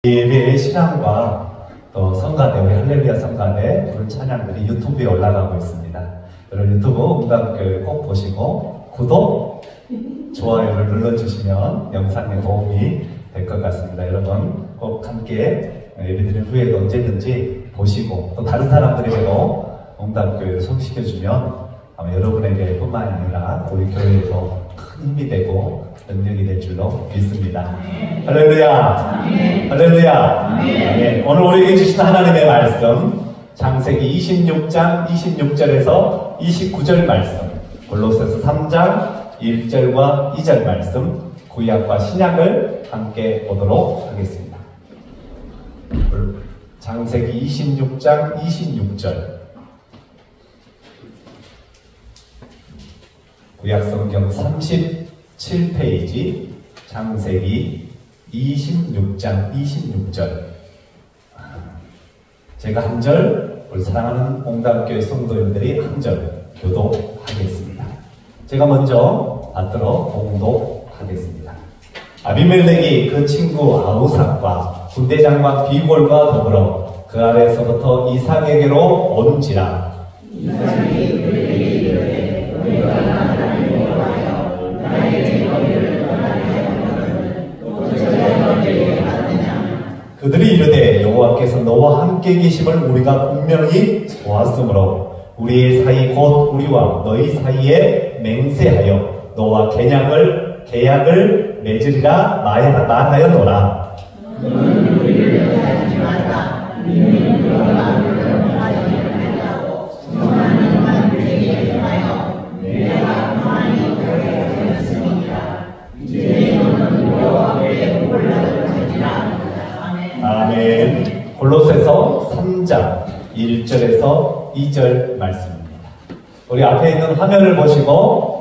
예배의 신앙과 또 성가대, 우리 할렐루야 성가대 그런 찬양들이 유튜브에 올라가고 있습니다. 여러분 유튜브 응답교회 꼭 보시고 구독, 좋아요를 눌러주시면 영상에 도움이 될 것 같습니다. 여러분 꼭 함께 예배드린 후에도 언제든지 보시고 또 다른 사람들에게도 응답교회를 소개시켜주면 아마 여러분에게 뿐만이 아니라 우리 교회에도 큰 힘이 되고 능력이 될 줄로 믿습니다. 할렐루야! 할렐루야! 네, 오늘 우리에게 주신 하나님의 말씀 창세기 26장 26절에서 29절 말씀, 골로새서 3장 1절과 2절 말씀, 구약과 신약을 함께 보도록 하겠습니다. 창세기 26장 26절, 구약성경 37페이지, 창세기 26장 26절. 제가 한 절, 우리 사랑하는 옹담교회 성도님들이 한 절 교독하겠습니다. 제가 먼저 받들어 봉독하겠습니다. 아비멜렉이 그 친구 아우삭과 군대장관 비골과 더불어 그 아래서부터 이삭에게로 온지라. 이삭이 그에게 이르되 너희가 하나님을 원하여 나의 너희를 떠나게 하려거든 도저히 너희에게 맞느냐. 그들이 이르되 여호와께서 너와 함께 계심을 우리가 분명히 보았으므로 우리의 사이 곧 우리와 너희 사이에 맹세하여 너와 계약을 맺으리라 말하였노라. 너는 우리를 떠나지 말라. 우리는 그러나 우리를 떠나지 말라고 너는 만들게 하여 내가 많이 그에게 되었으니까 이제 너는 여호와께 올라갈 것이라. 아멘. 골로새서 3장 1절에서 2절 말씀입니다. 우리 앞에 있는 화면을 보시고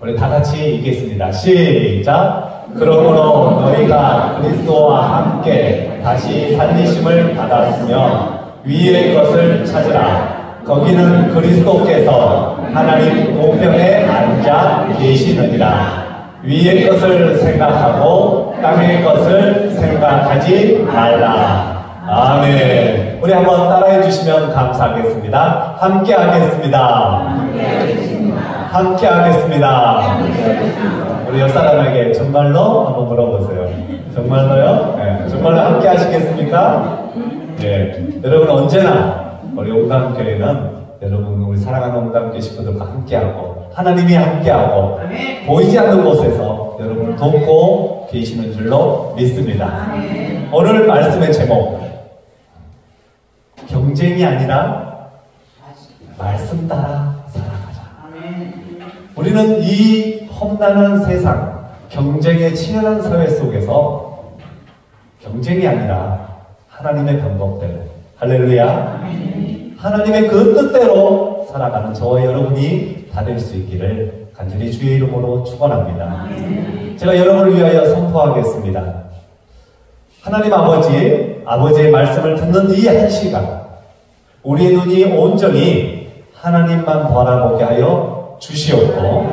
우리 다 같이 읽겠습니다. 시작! 그러므로 너희가 그리스도와 함께 다시 살리심을 받았으며 위의 것을 찾으라. 거기는 그리스도께서 하나님 우편에 앉아 계시느니라. 위의 것을 생각하고 땅의 것을 생각하지 말라. 아멘. 우리 한번 따라해 주시면 감사하겠습니다. 함께 하겠습니다. 함께 하겠습니다. 우리 옆사람에게 정말로 한번 물어보세요. 정말로요? 네. 정말로 함께 하시겠습니까? 네. 여러분 언제나 우리 옹담교회는 여러분 우리 사랑하는 옹담교회 식구들과 함께하고 하나님이 함께하고 보이지 않는 곳에서 여러분을 돕고 계시는 줄로 믿습니다. 오늘 말씀의 제목 경쟁이 아니라 말씀 따라 살아가자. 우리는 이 험난한 세상, 경쟁의 치열한 사회 속에서 경쟁이 아니라 하나님의 방법대로, 할렐루야, 하나님의 그 뜻대로 살아가는 저와 여러분이 다 될 수 있기를 간절히 주의 이름으로 축원합니다. 제가 여러분을 위하여 선포하겠습니다. 하나님 아버지의 말씀을 듣는 이 한 시간, 우리의 눈이 온전히 하나님만 바라보게 하여 주시옵고,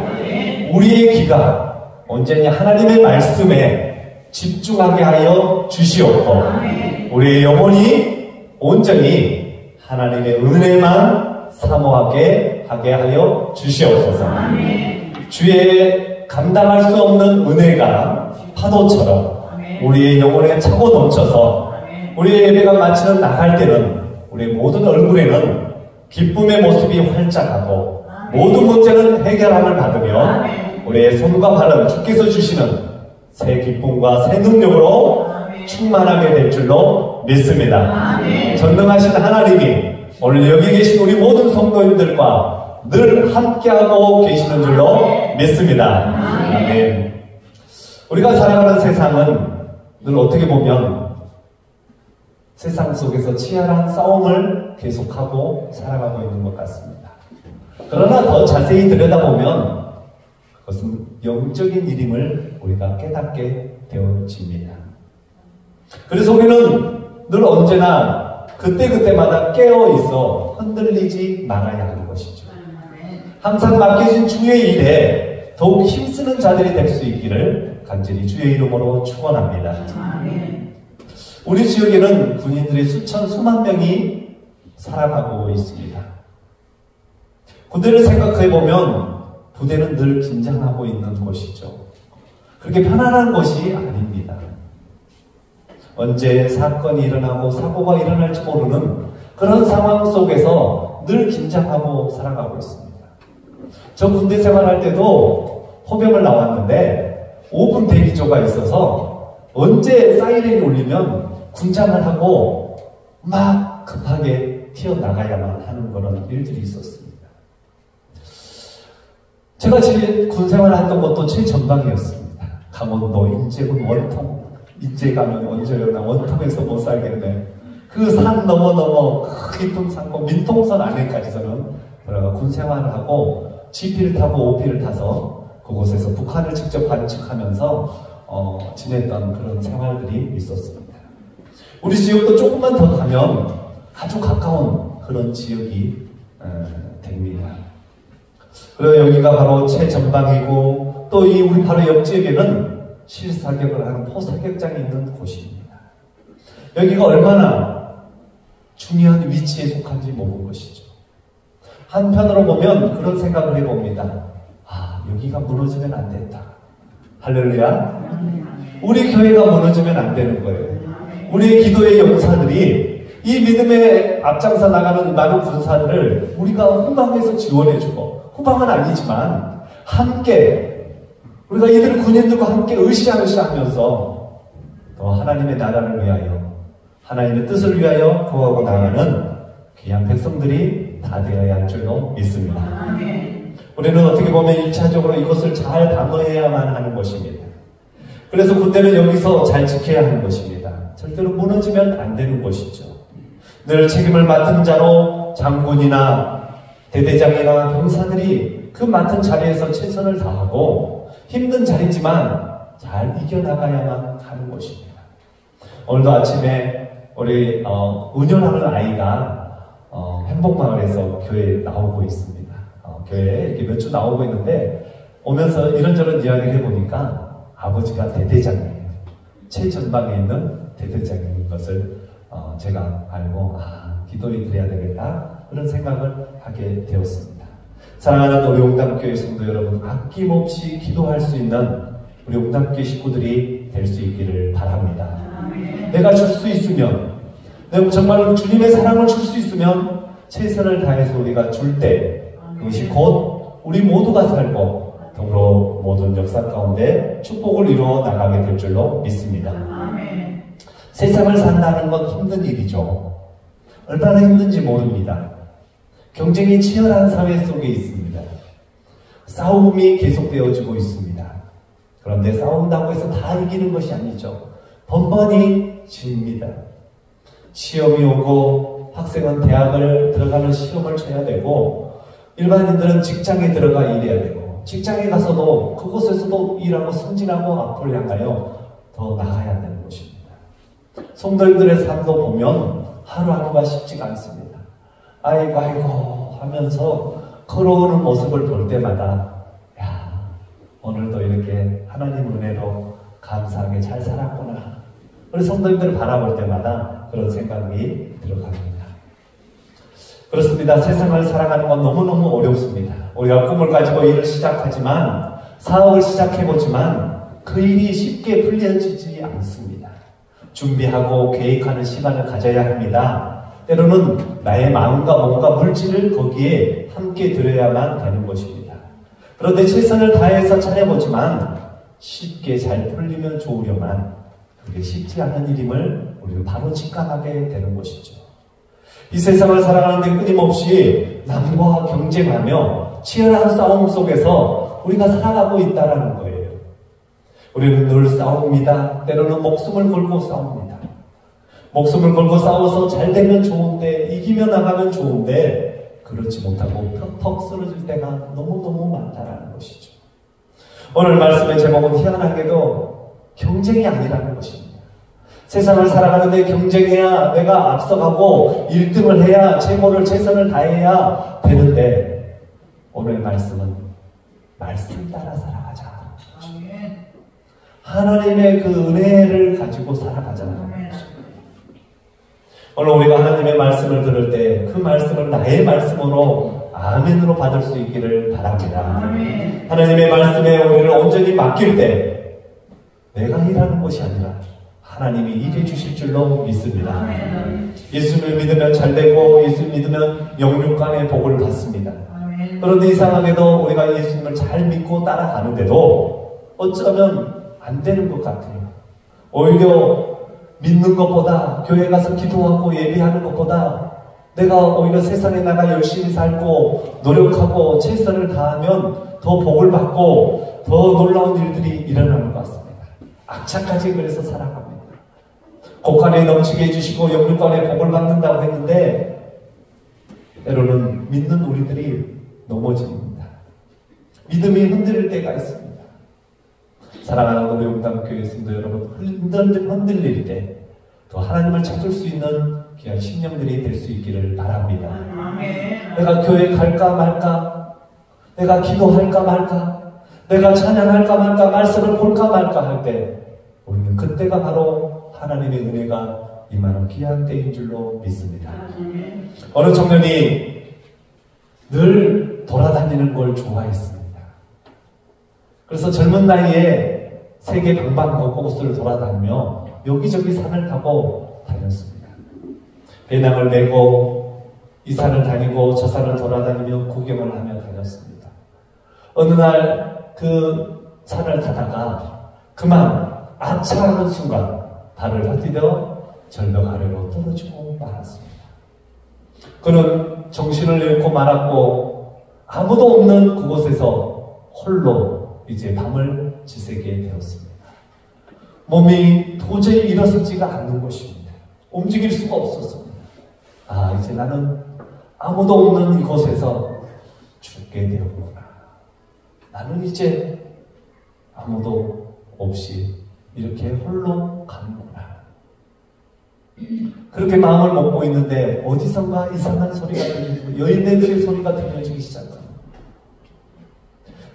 우리의 귀가 온전히 하나님의 말씀에 집중하게 하여 주시옵고, 우리의 영혼이 온전히 하나님의 은혜만 사모하게 하게 하여 주시옵소서. 주의 감당할 수 없는 은혜가 파도처럼 우리의 영혼에 차고 넘쳐서 우리의 예배가 마치는 나갈 때는 우리의 모든 얼굴에는 기쁨의 모습이 활짝하고 모든 문제는 해결함을 받으며 우리의 손과 발은 주께서 주시는 새 기쁨과 새 능력으로 충만하게 될 줄로 믿습니다. 전능하신 하나님이 오늘 여기 계신 우리 모든 성도님들과 늘 함께하고 계시는 줄로 믿습니다. 아멘. 우리가 살아가는 세상은 늘 어떻게 보면 세상 속에서 치열한 싸움을 계속하고 살아가고 있는 것 같습니다. 그러나 더 자세히 들여다보면 그것은 영적인 일임을 우리가 깨닫게 되어집니다. 그래서 우리는 늘 언제나 그때그때마다 깨어있어 흔들리지 말아야 하는 것이죠. 항상 맡겨진 주의 일에 더욱 힘쓰는 자들이 될 수 있기를 간절히 주의 이름으로 축원합니다. 우리 지역에는 군인들이 수천 수만 명이 살아가고 있습니다. 군대를 생각해보면 부대는 늘 긴장하고 있는 곳이죠. 그렇게 편안한 곳이 아닙니다. 언제 사건이 일어나고 사고가 일어날지 모르는 그런 상황 속에서 늘 긴장하고 살아가고 있습니다. 저 군대 생활할 때도 포병을 나왔는데 5분 대기조가 있어서 언제 사이렌이 울리면 군장을 하고 막 급하게 튀어나가야만 하는 그런 일들이 있었습니다. 제가 군 생활을 했던 것도 최전방이었습니다. 강원도 인제군 원통. 인제 가면 언제였나 원통에서 못 살겠네. 그 산 넘어 깊은 산고 민통선 안에까지 저는 들어가 군 생활을 하고 GP를 타고 OP를 타서 그곳에서 북한을 직접 관측하면서 지냈던 그런 생활들이 있었습니다. 우리 지역도 조금만 더 가면 아주 가까운 그런 지역이 됩니다. 그리고 여기가 바로 최전방이고 또 이 우리 바로 옆 지역에는 실사격을 하는 포사격장이 있는 곳입니다. 여기가 얼마나 중요한 위치에 속한지 모르는 것이죠. 한편으로 보면 그런 생각을 해봅니다. 아, 여기가 무너지면 안 된다. 할렐루야. 우리 교회가 무너지면 안 되는 거예요. 우리의 기도의 용사들이 이 믿음에 앞장서 나가는 많은 군사들을 우리가 후방에서 지원해주고, 후방은 아니지만 함께 우리가 이들 군인들과 함께 으쌰으쌰 하면서 또 하나님의 나라를 위하여, 하나님의 뜻을 위하여 구하고 나가는 귀한 백성들이 다 되어야 할 줄로 믿습니다. 우리는 어떻게 보면 1차적으로 이것을 잘 방어해야만 하는 것입니다. 그래서 군대는 여기서 잘 지켜야 하는 것입니다. 절대로 무너지면 안 되는 것이죠. 늘 책임을 맡은 자로 장군이나 대대장이나 병사들이 그 맡은 자리에서 최선을 다하고 힘든 자리지만 잘 이겨나가야만 하는 것입니다. 오늘도 아침에 우리 은연하는 아이가 행복마을에서 교회에 나오고 있습니다. 교회에 이렇게 몇 주 나오고 있는데 오면서 이런저런 이야기를 해보니까 아버지가 대대장이에요. 최전방에 있는 대대장인 것을 제가 알고 기도에 드려야 되겠다 그런 생각을 하게 되었습니다. 사랑하는 우리 옹담교회 성도 여러분, 아낌없이 기도할 수 있는 우리 옹담교회 식구들이 될 수 있기를 바랍니다. 내가 줄 수 있으면, 내가 정말 주님의 사랑을 줄 수 있으면 최선을 다해서 우리가 줄 때 그것이 곧 우리 모두가 살고 더불어 모든 역사 가운데 축복을 이루어 나가게 될 줄로 믿습니다. 세상을 산다는 건 힘든 일이죠. 얼마나 힘든지 모릅니다. 경쟁이 치열한 사회 속에 있습니다. 싸움이 계속되어지고 있습니다. 그런데 싸운다고 해서 다 이기는 것이 아니죠. 번번이 집니다. 시험이 오고 학생은 대학을 들어가는 시험을 쳐야 되고 일반인들은 직장에 들어가 일해야 되고 직장에 가서도 그곳에서도 일하고 승진하고 앞을 향하여 더 나가야 되는 것입니다. 성도님들의 삶도 보면 하루하루가 쉽지가 않습니다. 아이고 하면서 걸어오는 모습을 볼 때마다 야, 오늘도 이렇게 하나님 은혜로 감사하게 잘 살았구나. 우리 성도님들을 바라볼 때마다 그런 생각이 들어갑니다. 그렇습니다. 세상을 살아가는 건 너무너무 어렵습니다. 우리가 꿈을 가지고 일을 시작하지만, 사업을 시작해보지만 그 일이 쉽게 풀려지지 않습니다. 준비하고 계획하는 시간을 가져야 합니다. 때로는 나의 마음과 몸과 물질을 거기에 함께 들여야만 되는 것입니다. 그런데 최선을 다해서 차려보지만 쉽게 잘 풀리면 좋으려만 그게 쉽지 않은 일임을 우리는 바로 직감하게 되는 것이죠. 이 세상을 살아가는데 끊임없이 남과 경쟁하며 치열한 싸움 속에서 우리가 살아가고 있다는 거예요. 우리는 늘 싸웁니다. 때로는 목숨을 걸고 싸웁니다. 목숨을 걸고 싸워서 잘 되면 좋은데, 이기며 나가면 좋은데 그렇지 못하고 턱턱 쓰러질 때가 너무너무 많다는 것이죠. 오늘 말씀의 제목은 희한하게도 경쟁이 아니라는 것입니다. 세상을 살아가는데 경쟁해야 내가 앞서가고 1등을 해야 최고를 최선을 다해야 되는데 오늘 말씀은 말씀 따라 살아가자. 하나님의 그 은혜를 가지고 살아가자는 것입니다. 오늘 우리가 하나님의 말씀을 들을 때 그 말씀을 나의 말씀으로 아멘으로 받을 수 있기를 바랍니다. 아멘. 하나님의 말씀에 우리를 온전히 맡길 때 내가 일하는 것이 아니라 하나님이 일해 주실 줄로 믿습니다. 아멘. 예수를 믿으면 잘 되고 예수를 믿으면 영육간의 복을 받습니다. 아멘. 그런데 이상하게도 우리가 예수님을 잘 믿고 따라가는데도 어쩌면 안 되는 것 같아요. 오히려 믿는 것보다 교회 가서 기도하고 예배하는 것보다 내가 오히려 세상에 나가 열심히 살고 노력하고 최선을 다하면 더 복을 받고 더 놀라운 일들이 일어나는 것 같습니다. 악착같이 그래서 살아갑니다. 곡간에 넘치게 해주시고 영육간에 복을 받는다고 했는데 때로는 믿는 우리들이 넘어집니다. 믿음이 흔들릴 때가 있습니다. 사랑하는 우리 용담교회 성도 여러분, 흔들릴 때 또 하나님을 찾을 수 있는 귀한 심령들이 될 수 있기를 바랍니다. 아멘. 내가 교회 갈까 말까, 내가 기도할까 말까, 내가 찬양할까 말까, 말씀을 볼까 말까 할 때 우리는 그때가 바로 하나님의 은혜가 임하는 귀한 때인 줄로 믿습니다. 아멘. 어느 청년이 늘 돌아다니는 걸 좋아했습니다. 그래서 젊은 나이에 세계 방방곡곡을 돌아다니며 여기저기 산을 타고 다녔습니다. 배낭을 메고 이 산을 다니고 저 산을 돌아다니며 구경을 하며 다녔습니다. 어느 날 그 산을 타다가 그만 아차 하는 순간 발을 헛디뎌 절벽 아래로 떨어지고 말았습니다. 그는 정신을 잃고 말았고 아무도 없는 그곳에서 홀로 이제 밤을 지새게 되었습니다. 몸이 도저히 일어서지가 않는 것입니다. 움직일 수가 없었습니다. 아, 이제 나는 아무도 없는 이곳에서 죽게 되었구나. 나는 이제 아무도 없이 이렇게 홀로 가는구나. 그렇게 마음을 먹고 있는데 어디선가 이상한 소리가 들리고 여인네들의 소리가 들려지기 시작합니다.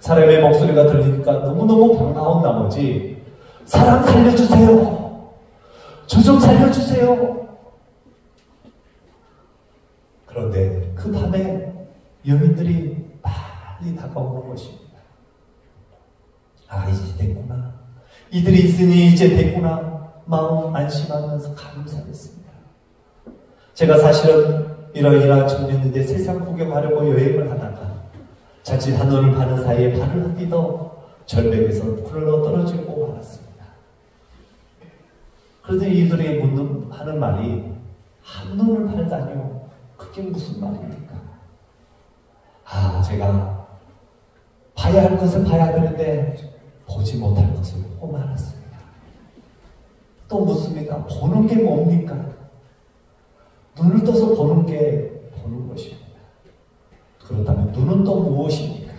사람의 목소리가 들리니까 너무너무 반가운 나머지 사람 살려주세요. 저 좀 살려주세요. 그런데 그 밤에 여인들이 빨리 다가오는 것입니다. 아, 이제 됐구나. 이들이 있으니 이제 됐구나. 마음 안심하면서 감사했습니다. 제가 사실은 이러이러한 청년인데 세상 구경하려고 여행을 하다가 자칫 한눈을 파는 사이에 발을 헛디뎌 절벽에서 굴러 떨어지고 말았습니다. 그런데 이들이 하는 말이 한눈을 팔다니요. 그게 무슨 말입니까? 아, 제가 봐야 할 것을 봐야 되는데 보지 못할 것을 보고 말았습니다. 또 묻습니다. 보는 게 뭡니까? 눈을 떠서 보는 게 보는 것입니다. 그렇다면 눈은 또 무엇입니까?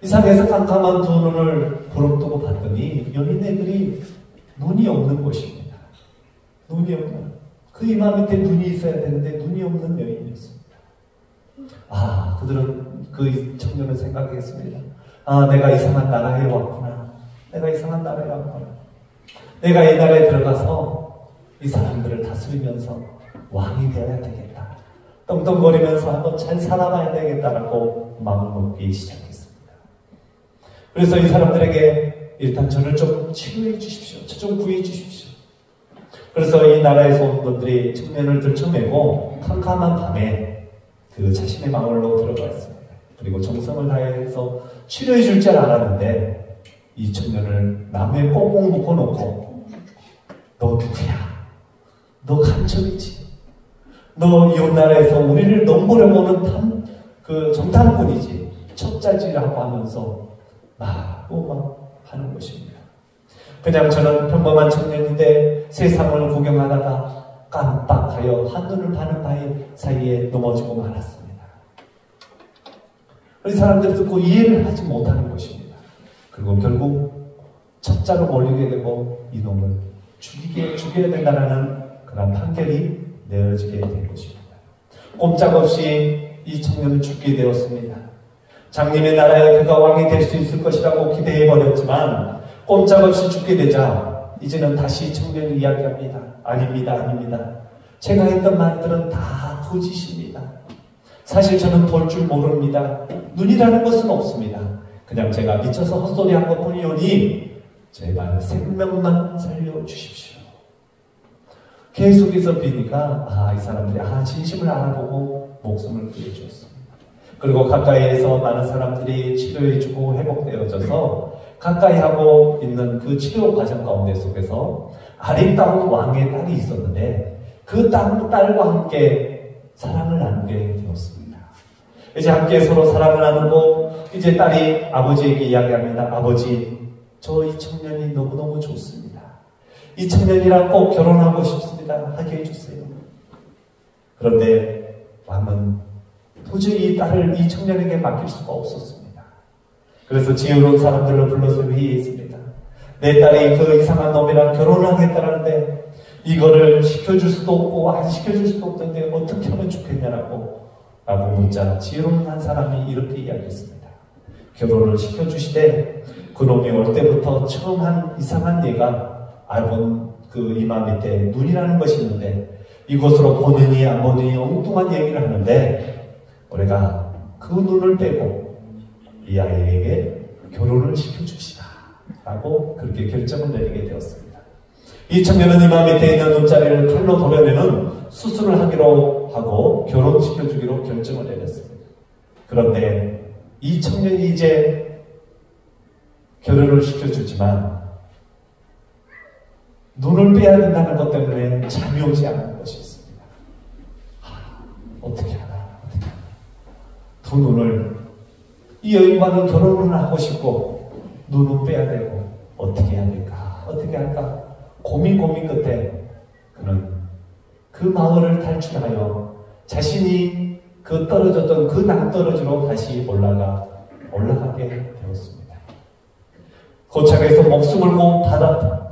이 상에서 깜깜한 두 눈을 부릅뜨고 봤더니 여인네들이 눈이 없는 것입니다. 눈이 없는. 그 이마 밑에 눈이 있어야 되는데 눈이 없는 여인이었습니다. 아, 그들은 그 청년을 생각했습니다. 아, 내가 이상한 나라에 왔구나. 내가 이상한 나라에 왔구나. 내가 이 나라에 들어가서 이 사람들을 다스리면서 왕이 되어야 되겠다. 떵떵거리면서 한번 잘 살아봐야 되겠다라고 마음을 먹기 시작했습니다. 그래서 이 사람들에게 일단 저를 좀 치료해 주십시오. 저 좀 구해 주십시오. 그래서 이 나라에서 온 분들이 청년을 들쳐매고 캄캄한 밤에 그 자신의 마을로 들어갔습니다. 그리고 정성을 다해서 치료해 줄 줄 알았는데 이 청년을 나무에 꽁꽁 묶어놓고 너 누구야? 너 간첩이지? 너 이웃 나라에서 우리를 넘보려고 오는 정탐꾼이지? 첩자지라고 하면서 막 하는 것입니다. 그냥 저는 평범한 청년인데 세상을 구경하다가 깜빡하여 한눈을 파는 사이에 넘어지고 말았습니다. 이 사람들이 듣고 이해를 하지 못하는 것입니다. 그리고 결국 첩자로 몰리게 되고 이놈을 죽여야 된다는 그런 판결이 내어지게 된 것입니다. 꼼짝없이 이 청년은 죽게 되었습니다. 장님의 나라에 그가 왕이 될 수 있을 것이라고 기대해버렸지만 꼼짝없이 죽게 되자 이제는 다시 청년이 이야기합니다. 아닙니다. 아닙니다. 제가 했던 말들은 다 거짓입니다. 사실 저는 볼 줄 모릅니다. 눈이라는 것은 없습니다. 그냥 제가 미쳐서 헛소리한 것뿐이오니 제발 생명만 살려주십시오. 계속해서 비니까 이 사람들이 진심을 알아보고 목숨을 구해주었습니다. 그리고 가까이에서 많은 사람들이 치료해주고 회복되어져서 가까이 하고 있는 그 치료 과정 가운데 속에서 아름다운 왕의 딸이 있었는데 그 딸과 함께 사랑을 나누게 되었습니다. 이제 함께 서로 사랑을 나누고 이제 딸이 아버지에게 이야기합니다. 아버지, 저 이 청년이 너무너무 좋습니다. 이 청년이랑 꼭 결혼하고 싶습니다. 하게 해주세요. 그런데 왕은 도저히 이 딸을 이 청년에게 맡길 수가 없었습니다. 그래서 지혜로운 사람들을 불러서 회의했습니다. 내 딸이 그 이상한 놈이랑 결혼을 하겠다는데 이거를 시켜줄 수도 없고 안 시켜줄 수도 없던데 어떻게 하면 좋겠냐라고 묻자 지혜로운 한 사람이 이렇게 이야기했습니다. 결혼을 시켜주시되 그놈이 올 때부터 처음 한 이상한 얘가 알본 그 이마 밑에 눈이라는 것이 있는데 이곳으로 보느니 안 보느니 엉뚱한 얘기를 하는데 우리가 그 눈을 빼고 이 아이에게 결혼을 시켜줍시다 라고 그렇게 결정을 내리게 되었습니다. 이 청년은 이마 밑에 있는 눈자리를 칼로 도려내는 수술을 하기로 하고 결혼시켜주기로 결정을 내렸습니다. 그런데 이 청년이 이제 결혼을 시켜주지만 눈을 빼야 된다는 것 때문에 잠이 오지 않는 것이 있습니다. 어떻게 하나 두 눈을 이 여인과는 결혼을 하고 싶고 눈은 빼야 되고 어떻게 해야 될까 어떻게 할까 고민 끝에 그는 그 마을을 탈출하여 자신이 그 떨어졌던 그 낭떠러지로 다시 올라가게 되었습니다. 고창에서 목숨을 걸고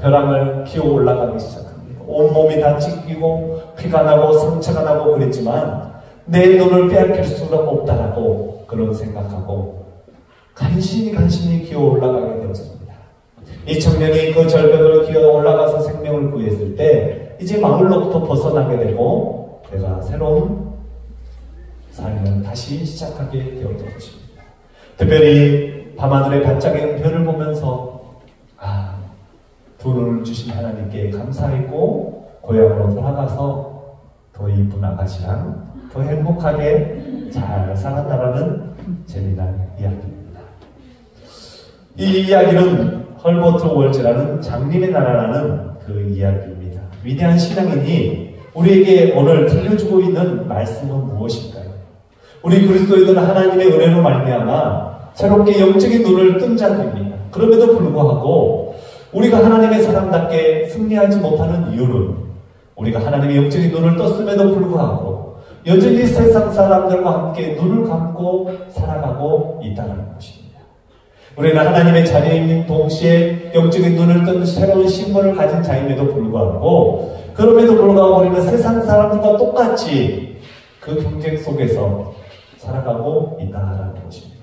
벼랑을 기어 올라가기 시작합니다. 온몸이 다 찢기고 피가 나고 상처가 나고 그랬지만 내 눈을 빼앗길 수가 없다라고 그런 생각하고 간신히 기어 올라가게 되었습니다. 이 청년이 그 절벽을 기어 올라가서 생명을 구했을 때 이제 마을로부터 벗어나게 되고 내가 새로운 삶을 다시 시작하게 되었던 것입니다. 특별히 밤하늘의 반짝이는 별을 보면서 두 눈을 주신 하나님께 감사했고 고향으로 돌아가서 더 이쁜 아가씨랑 더 행복하게 잘 살았다라는 재미난 이야기입니다. 이 이야기는 헐버트 월즈라는 장님의 나라라는 그 이야기입니다. 위대한 신앙인이 우리에게 오늘 들려주고 있는 말씀은 무엇일까요? 우리 그리스도인들은 하나님의 은혜로 말미암아 새롭게 영적인 눈을 뜬 자들입니다. 그럼에도 불구하고 우리가 하나님의 사람답게 승리하지 못하는 이유는 우리가 하나님의 영적인 눈을 떴음에도 불구하고 여전히 세상 사람들과 함께 눈을 감고 살아가고 있다는 것입니다. 우리는 하나님의 자리에 있는 동시에 영적인 눈을 뜬 새로운 신분을 가진 자임에도 불구하고 그럼에도 불구하고 우리는 세상 사람들과 똑같이 그 경쟁 속에서 살아가고 있다는 것입니다.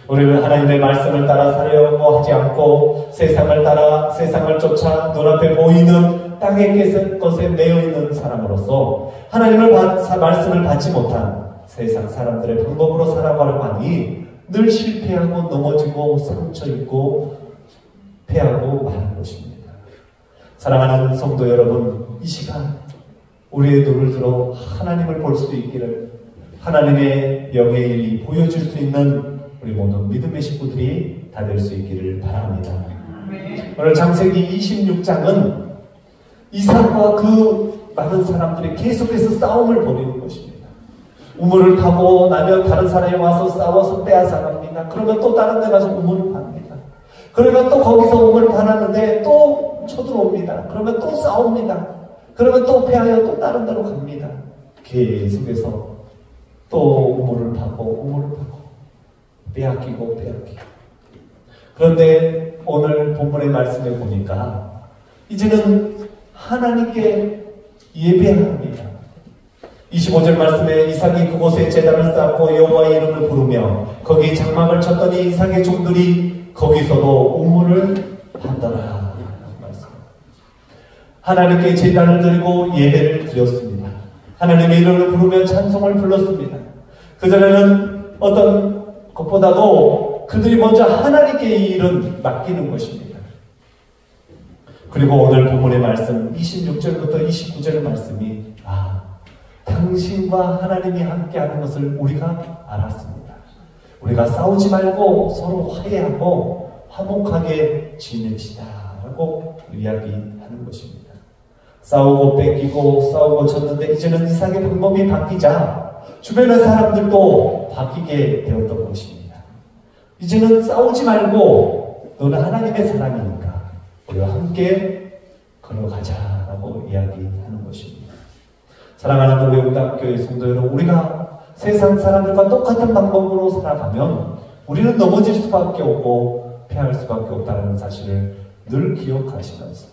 우리는 하나님의 말씀을 따라 살려고 하지 않고 세상을 따라 세상을 쫓아 눈앞에 보이는 땅의 것에 매여있는 사람으로서 하나님의 말씀을 받지 못한 세상 사람들의 방법으로 살아가려고 하니 늘 실패하고 넘어지고 상처 입고 패하고 마는 것입니다. 사랑하는 성도 여러분, 이 시간 우리의 눈을 들어 하나님을 볼 수 있기를 하나님의 영의 일이 보여줄 수 있는 우리 모든 믿음의 식구들이 다 될 수 있기를 바랍니다. 오늘 창세기 26장은 이삭과 그 많은 사람들이 계속해서 싸움을 벌이는 것입니다. 우물을 파고 나면 다른 사람이 와서 싸워서 빼앗아갑니다. 그러면 또 다른 데 가서 우물을 팝니다. 그러면 또 거기서 우물을 파놨는데 또 쳐들어옵니다. 그러면 또 싸웁니다. 그러면 또 패하여 또 다른 데로 갑니다. 계속해서 또 우물을 파고 빼앗기고 그런데 오늘 본문의 말씀에 보니까 이제는 하나님께 예배합니다. 25절 말씀에 이삭이 그곳에 제단을 쌓고 여호와의 이름을 부르며 거기 장막을 쳤더니 이삭의 종들이 거기서도 우물을 판더라. 하나님께 제단을 들고 예배를 드렸습니다. 하나님의 이름을 부르며 찬송을 불렀습니다. 그전에는 어떤 것보다도 그들이 먼저 하나님께 이 일은 맡기는 것입니다. 그리고 오늘 본문의 말씀 26절부터 29절 말씀이 당신과 하나님이 함께하는 것을 우리가 알았습니다. 우리가 싸우지 말고 서로 화해하고 화목하게 지냅시다 라고 이야기하는 것입니다. 싸우고 뺏기고 싸우고 졌는데 이제는 이삭의 방법이 바뀌자 주변의 사람들도 바뀌게 되었던 것입니다. 이제는 싸우지 말고 너는 하나님의 사람이니까 우리와 함께 걸어가자라고 이야기하는 것입니다. 사랑하는 우리 응답교회 성도 여러분, 우리가 세상 사람들과 똑같은 방법으로 살아가면 우리는 넘어질 수밖에 없고 패할 수밖에 없다는 사실을 늘 기억하시면서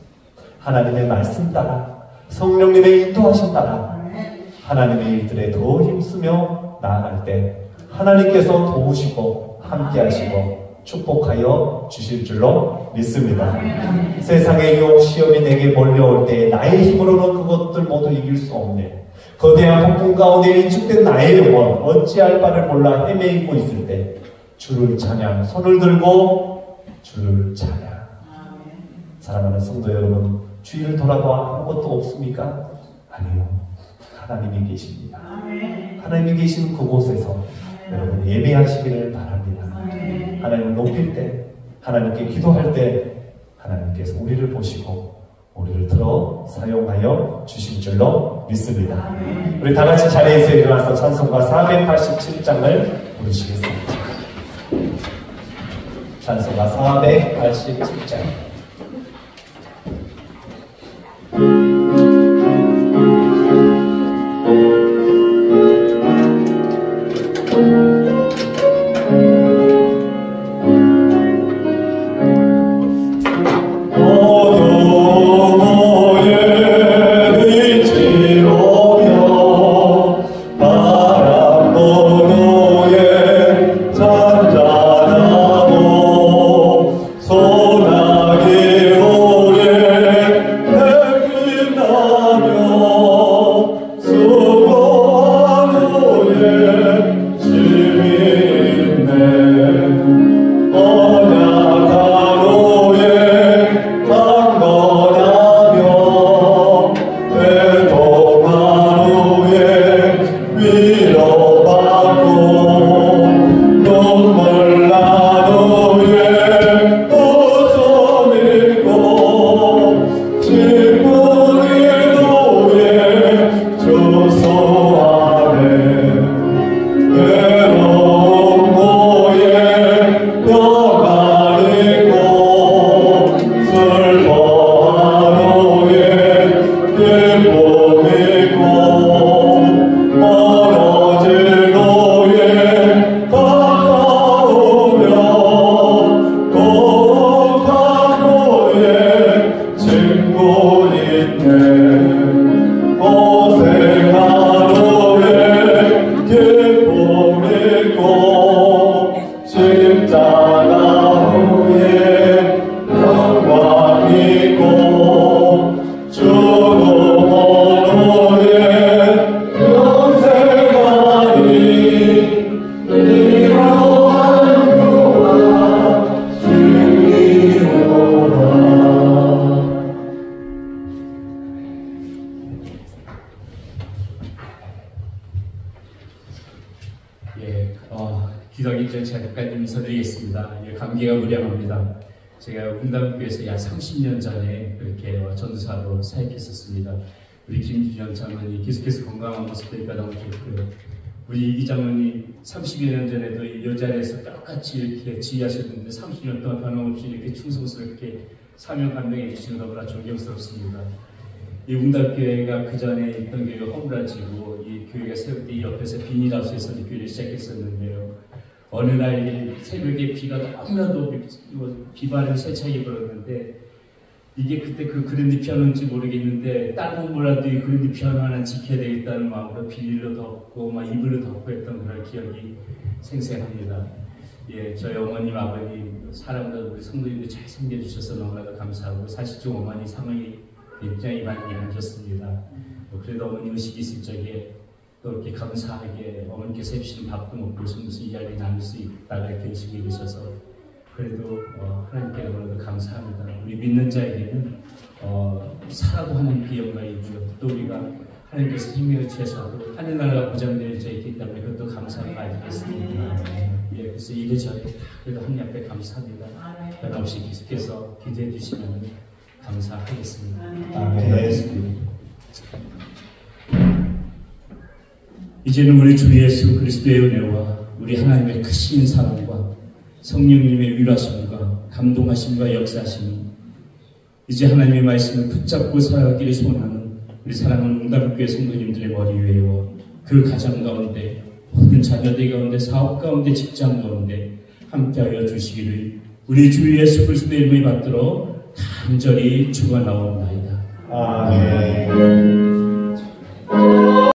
하나님의 말씀 따라 성령님의 인도하심 따라 하나님의 일들에 더 힘쓰며 나아갈 때 하나님께서 도우시고 함께하시고 축복하여 주실 줄로 믿습니다. 세상의 유혹 시험이 내게 몰려올 때 나의 힘으로는 그것들 모두 이길 수 없네. 거대한 폭풍 가운데 위축된 나의 영혼 어찌할 바를 몰라 헤매이고 있을 때 주를 찬양, 손을 들고 주를 찬양. 사랑하는 성도 여러분, 주위를 돌아봐 아무것도 없습니까? 아니요, 하나님이 계십니다. 하나님이 계신 그곳에서 여러분 예배하시기를 바랍니다. 하나님을 높일 때, 하나님께 기도할 때 하나님께서 우리를 보시고 우리를 들어 사용하여 주실 줄로 믿습니다. 우리 다 같이 자리에서 일어나서 찬송가 487장을 부르시겠습니다. 찬송가 487장. 기성인전 작가님 인사드리겠습니다. 감기가 무량합니다. 제가 응답교회에서 약 30년 전에 그렇게 전도사로 사역했었습니다. 우리 김준영 장로님 계속해서 건강한 모습 보니까 너무 좋고요. 우리 이기 장로님 30여 년 전에도 이 자리에서 똑같이 이렇게 지휘하셨는데 30년 동안 변함없이 이렇게 충성스럽게 사명 감당해 주시는 너무나 존경스럽습니다. 이 응답교회가 그 전에 있던 교회가 허물어지고 이 교회가 세울 때 이 옆에서 비닐하우스에서 교회를 시작했었는데요. 어느 날 새벽에 비가 너무나도 비바람이 세차게 불었는데 이게 그때 그 그랜드 피아노인지 모르겠는데 다른 건 몰라도 이 그랜드 피아노 하나 지켜야 되겠다는 마음으로 비닐로 덮고 막 이불로 덮고 했던 그런 기억이 생생합니다. 예, 저희 어머님, 아버님, 사람들, 우리 성도님들 잘 섬겨주셔서 너무나도 감사하고 사실 좀 어머니 상황이 굉장히 많이 안 좋습니다. 그래도 어머니 의식이 있을 적에 또 이렇게 감사하게 어머니께서 해주신 밥도 먹고 무슨 이야기 나눌 수 있다고 이렇게 의식이 되셔서 그래도 하나님께 너무나도 감사합니다. 우리 믿는 자에게는 살아도 하나님께 영광이고요. 또 우리가 하나님께서 생명을 취하셔도 하늘나라가 보장되어 있기 때문에 그것도 감사를 많이 드리겠습니다. 예, 그래서 이래저래 그래도 하나님 앞에 감사합니다. 변함없이 계속해서 기도해 주시면 감사하겠습니다. 아멘. 이제는 우리 주 예수 그리스도의 은혜와 우리 하나님의 크신 사랑과 성령님의 위로하심과 감동하심과 역사하심이 이제 하나님의 말씀을 붙잡고 살아가기를 소원하는 우리 사랑하는 응답교회 성도님들의 머리 위에와 그 가정 가운데 모든 자녀들 가운데 사업 가운데 직장 가운데 함께하여 주시기를 우리 주 예수 그리스도의 이름을 받들어 간절히 축원하옵나이다. 아멘.